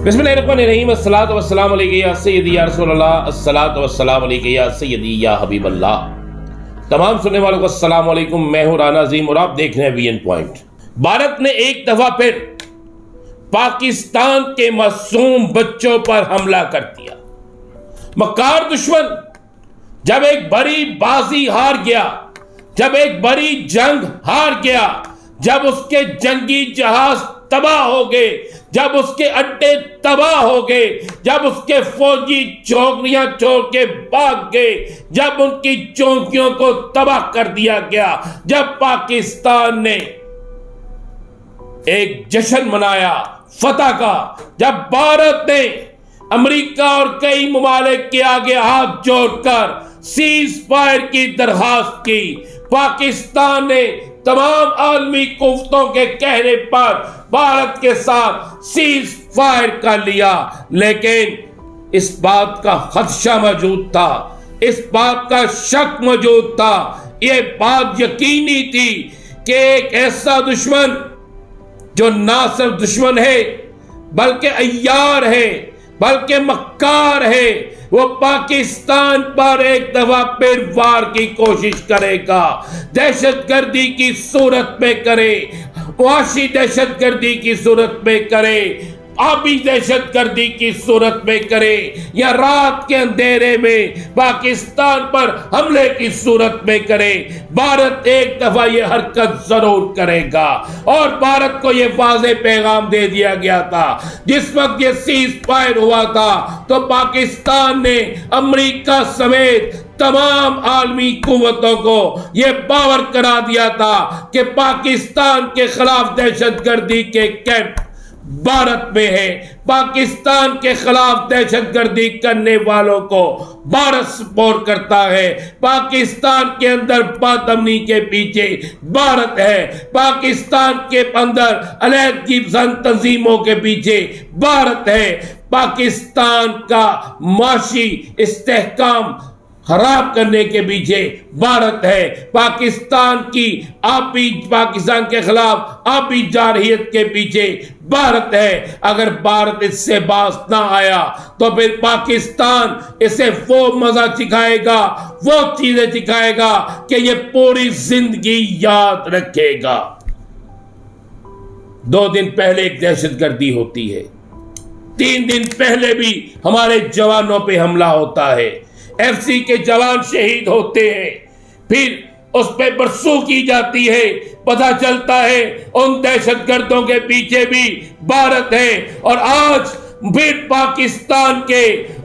बिस्मिल्लाहिर्रहमानिर्रहीम अस्सलातु वस्सलामु अलैका या सय्यदी या रसूलल्लाह अस्सलातु वस्सलामु अलैका या सय्यदी या हबीबल्लाह। तमाम सुनने वालों को अस्सलाम वालेकुम। मैं हूं राना अजीम और आप देख रहे हैं वीएन पॉइंट। भारत ने एक दफा फिर पाकिस्तान के मासूम बच्चों पर हमला कर दिया। मक्कार दुश्मन जब एक बड़ी बाजी हार गया, जब एक बड़ी जंग हार गया, जब उसके जंगी जहाज तबाह हो गए, जब उसके अड्डे तबाह हो गए, जब उसके फौजी चौकियां छोड़ के भाग गए, जब उनकी चौकियों को तबाह कर दिया गया, जब पाकिस्तान ने एक जश्न मनाया फतह का, जब भारत ने अमेरिका और कई ममालिक के आगे हाथ जोड़कर सीज फायर की दरखास्त की, पाकिस्तान ने तमाम आलमी कुव्वतों के कहने पर भारत के साथ सीज फायर कर लिया। लेकिन इस बात का खदशा मौजूद था, इस बात का शक मौजूद था, यह बात यकीनी थी कि एक ऐसा दुश्मन जो ना सिर्फ दुश्मन है बल्कि अय्यार है, बल्कि मक्कार है, वो पाकिस्तान पर एक दफा फिर वार की कोशिश करेगा। दहशतगर्दी की सूरत में करे, मुआशी दहशतगर्दी की सूरत में करे, आबी दहशतगर्दी की सूरत में करे, या रात के अंधेरे में पाकिस्तान पर हमले की सूरत में करे, भारत एक दफा यह हरकत जरूर करेगा। और भारत को यह वाज़ेह पैगाम दे दिया गया था। जिस वक्त यह सीज फायर हुआ था तो पाकिस्तान ने अमेरिका समेत तमाम आलमी कुव्वतों को यह बावर करा दिया था कि पाकिस्तान के खिलाफ दहशतगर्दी के कैंप भारत में है, पाकिस्तान के खिलाफ दहशतगर्दी करने वालों को भारत सपोर्ट करता है, पाकिस्तान के अंदर बातमनी के पीछे भारत है, पाकिस्तान के अंदर अलहदगी पसंद तंजीमों के पीछे भारत है, पाकिस्तान का माशी इस्तेहकाम खराब करने के पीछे भारत है, पाकिस्तान की पाकिस्तान के खिलाफ आपी जारहियत के पीछे भारत है। अगर भारत इससे बाज ना आया तो फिर पाकिस्तान इसे वो मजा सिखाएगा, वो चीजें सिखाएगा कि ये पूरी जिंदगी याद रखेगा। 2 दिन पहले एक दहशतगर्दी होती है, 3 दिन पहले भी हमारे जवानों पे हमला होता है, एफसी के जवान शहीद होते हैं, फिर उस पर बरसों की जाती है, पता चलता है उन दहशतगर्दों के पीछे भी भारत है। और आज फिर पाकिस्तान के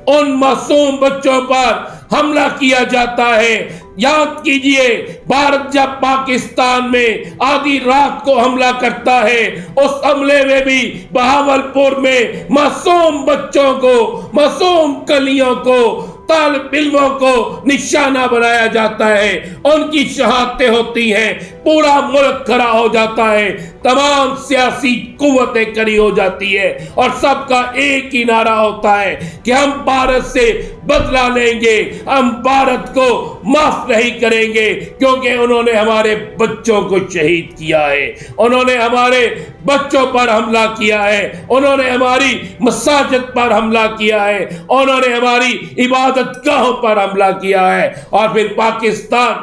उन मासूम बच्चों पर हमला किया जाता है। याद कीजिए, भारत जब पाकिस्तान में आधी रात को हमला करता है, उस हमले में भी बहावलपुर में मासूम बच्चों को, मासूम कलियों को, तालिब इल्मों को निशाना बनाया जाता है, उनकी शहादतें होती हैं, पूरा मुल्क खड़ा हो जाता है, तमाम सियासी कुव्वतें खड़ी हो जाती है और सबका एक ही नारा होता है कि हम भारत से बदला लेंगे, हम भारत को माफ नहीं करेंगे, क्योंकि उन्होंने हमारे बच्चों को शहीद किया है, उन्होंने हमारे बच्चों पर हमला किया है, उन्होंने हमारी मसाजिद पर हमला किया है, उन्होंने हमारी इबादत गाहों पर हमला किया है। और फिर पाकिस्तान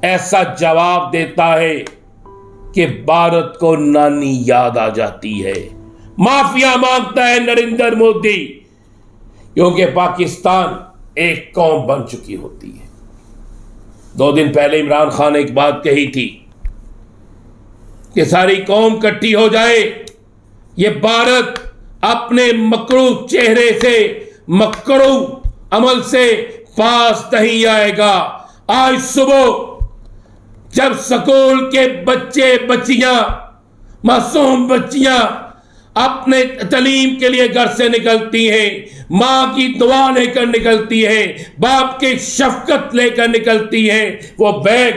ऐसा जवाब देता है कि भारत को नानी याद आ जाती है, माफिया मांगता है नरेंद्र मोदी, क्योंकि पाकिस्तान एक कौम बन चुकी होती है। 2 दिन पहले इमरान खान ने एक बात कही थी कि सारी कौम इकट्ठी हो जाए, ये भारत अपने मकरू चेहरे से, मकरू अमल से पास नहीं आएगा। आज सुबह जब स्कूल के बच्चे बच्चियां, मासूम बच्चियां अपने तालीम के लिए घर से निकलती हैं, माँ की दुआ लेकर निकलती है, बाप की शफकत लेकर निकलती है, वो बैग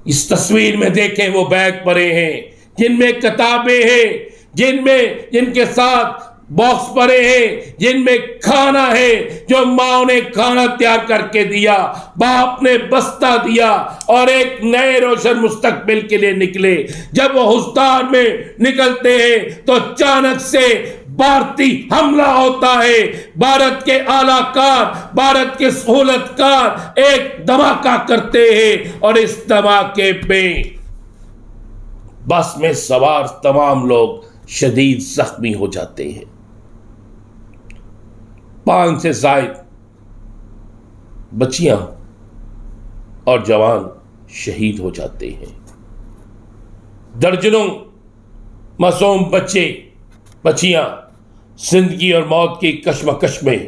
इस तस्वीर में देखें, वो बैग पड़े हैं जिनमें किताबें हैं, जिनके साथ बॉक्स पड़े हैं जिनमें खाना है, जो माँ ने खाना तैयार करके दिया, बाप ने बस्ता दिया और एक नए रोशन मुस्तकबिल के लिए निकले। जब वो हुस्तार में निकलते हैं तो अचानक से भारतीय हमला होता है। भारत के आलाकार, भारत के सहूलतकार एक धमाका करते हैं और इस धमाके में बस में सवार तमाम लोग शदीद जख्मी हो जाते हैं। 5 से ज्यादा बच्चियां और जवान शहीद हो जाते हैं। दर्जनों मासूम बच्चे बच्चियां जिंदगी और मौत की कश्मकश में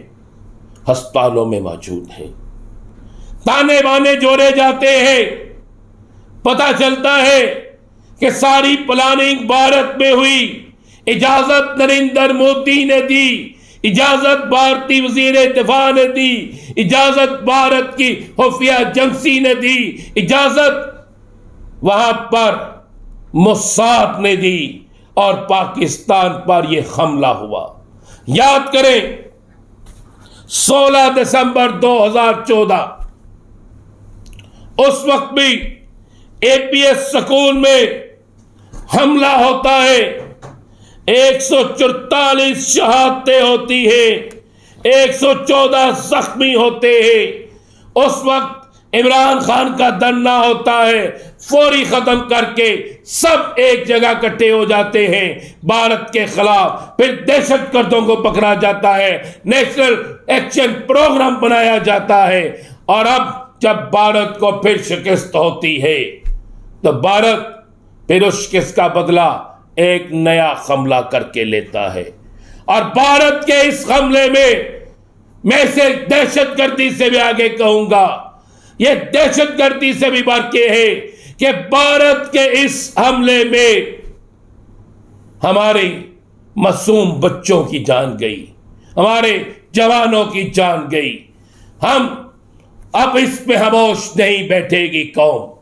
अस्पतालों में मौजूद हैं। ताने बाने जोड़े जाते हैं। पता चलता है कि सारी प्लानिंग भारत में हुई। इजाजत नरेंद्र मोदी ने दी, इजाजत भारतीय वजीर दिफा ने दी, इजाजत भारत की खुफिया एजेंसी ने दी, इजाजत वहां पर मोसाद ने दी और पाकिस्तान पर यह हमला हुआ। याद करें 16 दिसंबर 2014, उस वक्त भी एपीएस स्कूल में हमला होता है। 144 शहादतें होती है, 114 जख्मी होते हैं। उस वक्त इमरान खान का धरना होता है, फौरी खत्म करके सब एक जगह इकट्ठे हो जाते हैं भारत के खिलाफ। फिर दहशतगर्दों को पकड़ा जाता है, नेशनल एक्शन प्रोग्राम बनाया जाता है। और अब जब भारत को फिर शिकस्त होती है तो भारत फिर उस शिकस्त का बदला एक नया हमला करके लेता है। और भारत के इस हमले में मैं इसे दहशतगर्दी से भी आगे कहूंगा, यह दहशतगर्दी से भी बढ़ के है कि भारत के इस हमले में हमारे मासूम बच्चों की जान गई, हमारे जवानों की जान गई। हम अब इस पे खामोश नहीं बैठेगी कौम।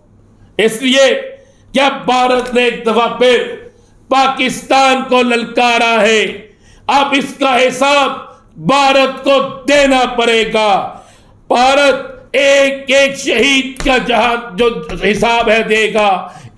इसलिए क्या भारत ने एक दफा फिर पाकिस्तान को ललकारा है, अब इसका हिसाब भारत को देना पड़ेगा। भारत एक एक शहीद का जहां जो हिसाब है देगा,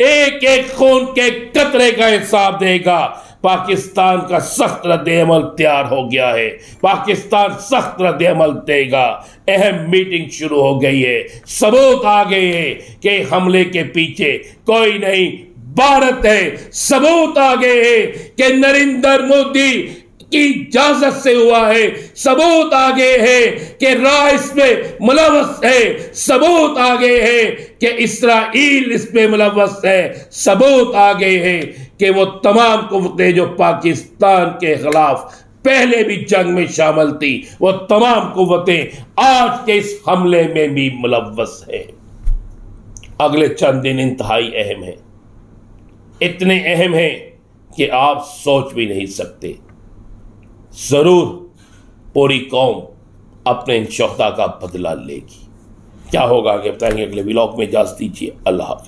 एक एक खून के कतरे का हिसाब देगा। पाकिस्तान का सख्त रद्द-ए-अमल तैयार हो गया है, पाकिस्तान सख्त रद्द-ए-अमल देगा। अहम मीटिंग शुरू हो गई है, सबूत आ गए हैं कि हमले के पीछे कोई नहीं भारत है। सबूत आ गए हैं कि नरेंद्र मोदी की इजाजत से हुआ है। सबूत आ गए हैं कि राह इसमें मुलव्वस है। सबूत आ गए हैं कि इस्राइल इसमें मुलव्वस है। सबूत आ गए हैं कि वो तमाम कुव्वतें जो पाकिस्तान के खिलाफ पहले भी जंग में शामिल थी, वो तमाम कुव्वतें आज के इस हमले में भी मुलव्वस है। अगले चंद दिन इंतहाई अहम है, इतने अहम है कि आप सोच भी नहीं सकते। जरूर पूरी कौम अपने इन शोहदा का बदला लेगी। क्या होगा आगे बताएंगे अगले व्लॉग में। इजाज़त दीजिए, अल्लाह हाफ़िज़।